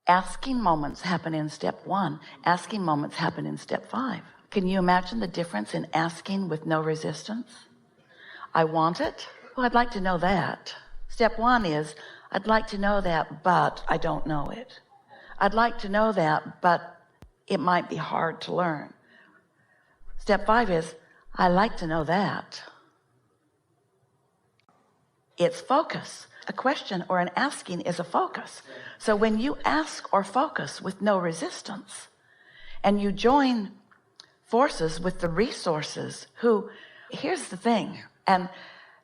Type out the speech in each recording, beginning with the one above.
Asking moments happen in step 1. Asking moments happen in step 5. Can you imagine the difference in asking with no resistance? I want it. Well, I'd like to know that. Step 1 is, I'd like to know that, but I don't know it. I'd like to know that, but it might be hard to learn. Step 5 is, I like to know that. It's focus. A question or an asking is a focus. So when you ask or focus with no resistance, and you join forces with the resources who, here's the thing, and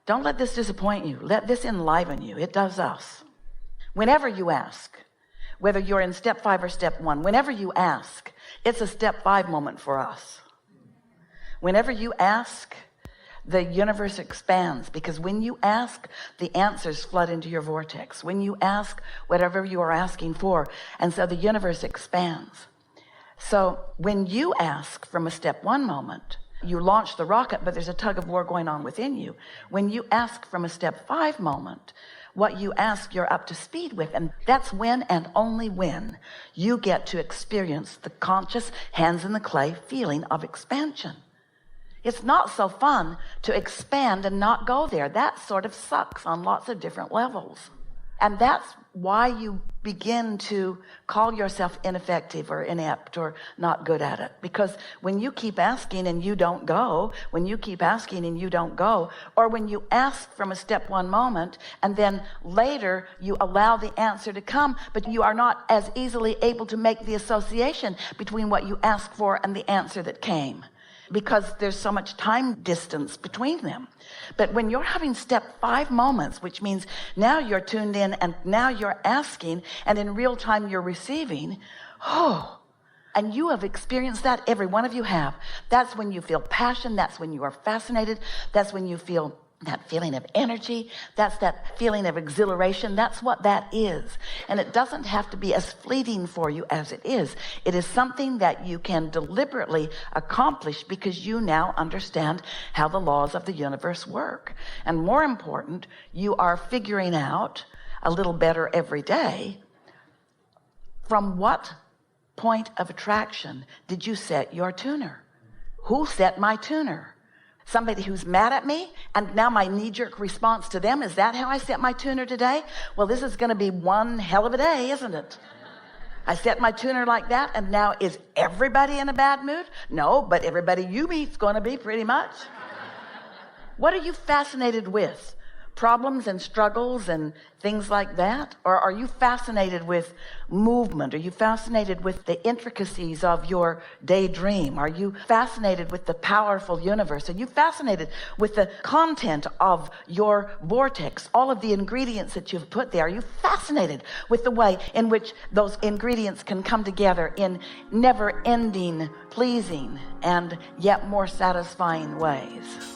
don't let this disappoint you. Let this enliven you. It does us. Whenever you ask, whether you're in step 5 or step 1, whenever you ask, it's a step 5 moment for us. Whenever you ask, the universe expands, because when you ask, the answers flood into your vortex. When you ask whatever you are asking for, and so the universe expands. So when you ask from a step 1 moment, you launch the rocket, but there's a tug of war going on within you. When you ask from a step 5 moment, what you ask, you're up to speed with, and that's when and only when you get to experience the conscious hands in the clay feeling of expansion. It's not so fun to expand and not go there. That sort of sucks on lots of different levels. And that's why you begin to call yourself ineffective or inept or not good at it. Because when you keep asking and you don't go, when you keep asking and you don't go, or when you ask from a step 1 moment and then later you allow the answer to come, but you are not as easily able to make the association between what you asked for and the answer that came, because there's so much time distance between them. But when you're having step 5 moments, which means now you're tuned in and now you're asking, and in real time you're receiving, and you have experienced that. Every one of you have. That's when you feel passion. That's when you are fascinated. That's when you feel that feeling of energy. That's that feeling of exhilaration. That's what that is. And it doesn't have to be as fleeting for you as it is. It is something that you can deliberately accomplish because you now understand how the laws of the universe work. And more important, you are figuring out a little better every day, from what point of attraction did you set your tuner? Who set my tuner? Somebody who's mad at me, and now my knee-jerk response to them, is that how I set my tuner today? Well, this is going to be one hell of a day, isn't it? I set my tuner like that, and now is everybody in a bad mood? No, but everybody you meet's going to be, pretty much. What are you fascinated with? Problems and struggles and things like that? Or are you fascinated with movement? Are you fascinated with the intricacies of your daydream? Are you fascinated with the powerful universe? Are you fascinated with the content of your vortex, all of the ingredients that you've put there? Are you fascinated with the way in which those ingredients can come together in never-ending, pleasing, and yet more satisfying ways?